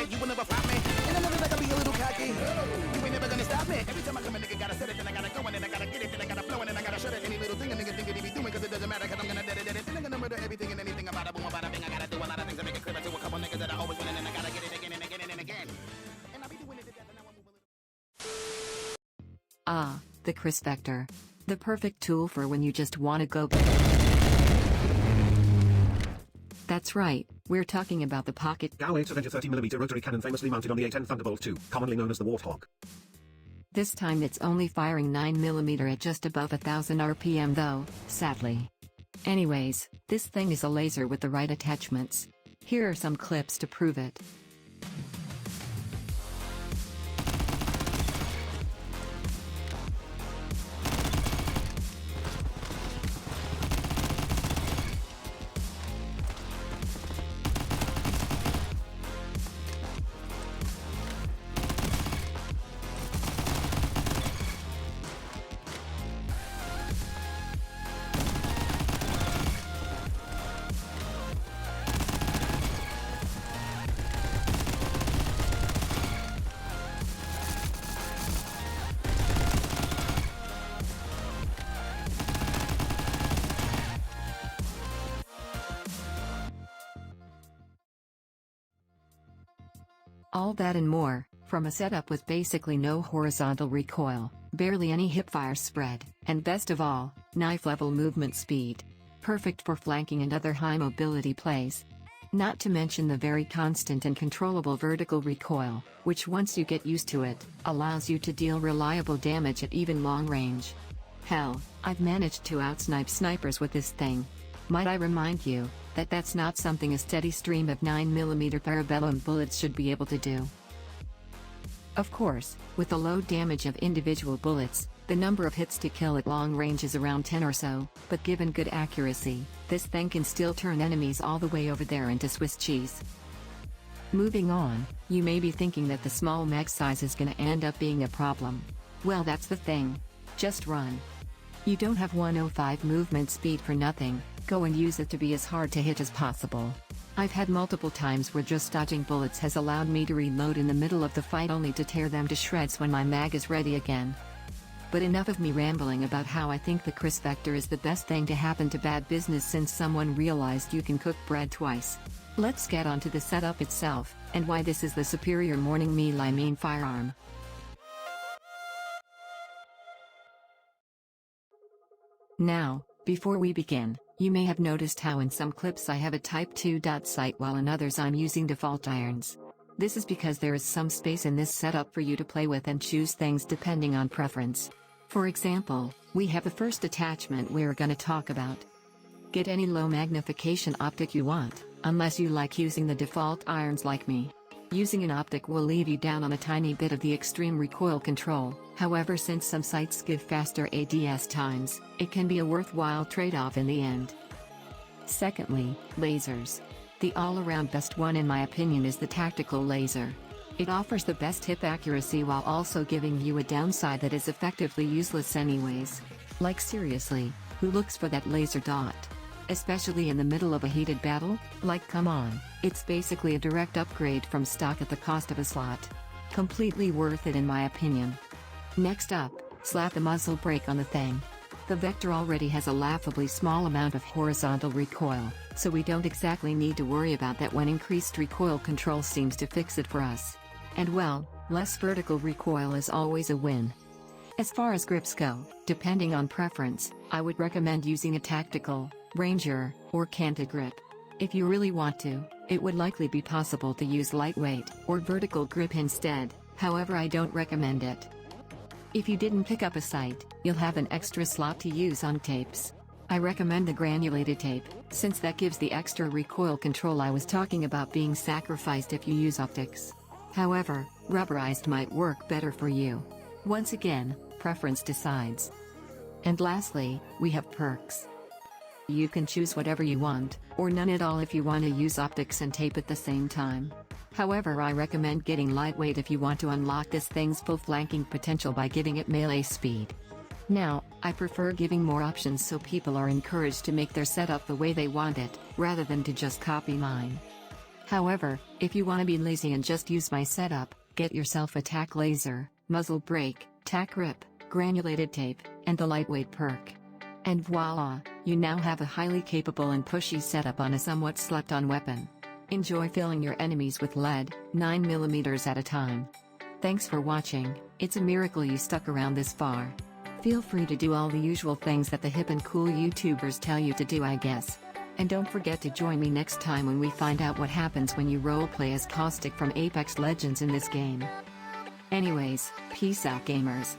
You will never flop me. And I never like I be a little cocky. You ain't never gonna stop me. Every time I come a nigga gotta set it, then I gotta go, and then I gotta get it, then I gotta flow, and then I gotta shut it. Any little thing a nigga think that he be doing, cause it doesn't matter, cause I'm gonna dead it. Then I'm gonna murder everything and anything about a boom, about a thing. I gotta do a lot of things to make it clear to a couple niggas that I always win, and then I gotta get it again and again and again. And I be doing it to death, and now I move a little. Ah, the Chris Vector. The perfect tool for when you just wanna go. That's right, we're talking about the Pocket Cacao 8's Avenger 30mm rotary cannon famously mounted on the A10 Thunderbolt II, commonly known as the Warthog. This time it's only firing 9mm at just above 1000 RPM though, sadly. Anyways, this thing is a laser with the right attachments. Here are some clips to prove it. All that and more, from a setup with basically no horizontal recoil, barely any hipfire spread, and best of all, knife-level movement speed. Perfect for flanking and other high-mobility plays. Not to mention the very constant and controllable vertical recoil, which once you get used to it, allows you to deal reliable damage at even long range. Hell, I've managed to outsnipe snipers with this thing. Might I remind you, that that's not something a steady stream of 9mm parabellum bullets should be able to do. Of course, with the low damage of individual bullets, the number of hits to kill at long range is around 10 or so, but given good accuracy, this thing can still turn enemies all the way over there into Swiss cheese. Moving on, you may be thinking that the small mag size is gonna end up being a problem. Well, that's the thing. Just run. You don't have 105 movement speed for nothing. Go and use it to be as hard to hit as possible. I've had multiple times where just dodging bullets has allowed me to reload in the middle of the fight only to tear them to shreds when my mag is ready again. But enough of me rambling about how I think the Chris Vector is the best thing to happen to bad business since someone realized you can cook bread twice. Let's get onto the setup itself, and why this is the superior morning melee firearm. Now, before we begin, you may have noticed how in some clips I have a Type 2 dot sight while in others I'm using default irons. This is because there is some space in this setup for you to play with and choose things depending on preference. For example, we have the first attachment we're gonna talk about. Get any low magnification optic you want, unless you like using the default irons like me. Using an optic will leave you down on a tiny bit of the extreme recoil control, however since some sights give faster ADS times, it can be a worthwhile trade-off in the end. Secondly, lasers. The all-around best one in my opinion is the tactical laser. It offers the best hip accuracy while also giving you a downside that is effectively useless anyways. Like seriously, who looks for that laser dot? Especially in the middle of a heated battle? Like come on, it's basically a direct upgrade from stock at the cost of a slot. Completely worth it in my opinion. Next up, slap the muzzle brake on the thing. The Vector already has a laughably small amount of horizontal recoil, so we don't exactly need to worry about that when increased recoil control seems to fix it for us. And well, less vertical recoil is always a win. As far as grips go, depending on preference, I would recommend using a tactical, Ranger, or canted grip. If you really want to, it would likely be possible to use lightweight or vertical grip instead, however I don't recommend it. If you didn't pick up a sight, you'll have an extra slot to use on tapes. I recommend the granulated tape, since that gives the extra recoil control I was talking about being sacrificed if you use optics. However, rubberized might work better for you. Once again, preference decides. And lastly, we have perks. You can choose whatever you want, or none at all if you want to use optics and tape at the same time. However, I recommend getting lightweight if you want to unlock this thing's full flanking potential by giving it melee speed. Now, I prefer giving more options so people are encouraged to make their setup the way they want it, rather than to just copy mine. However, if you want to be lazy and just use my setup, get yourself a tack laser, muzzle brake, tack grip, granulated tape, and the lightweight perk. And voila, you now have a highly capable and pushy setup on a somewhat slept-on weapon. Enjoy filling your enemies with lead, 9mm at a time. Thanks for watching, it's a miracle you stuck around this far. Feel free to do all the usual things that the hip and cool YouTubers tell you to do, I guess. And don't forget to join me next time when we find out what happens when you roleplay as Caustic from Apex Legends in this game. Anyways, peace out gamers.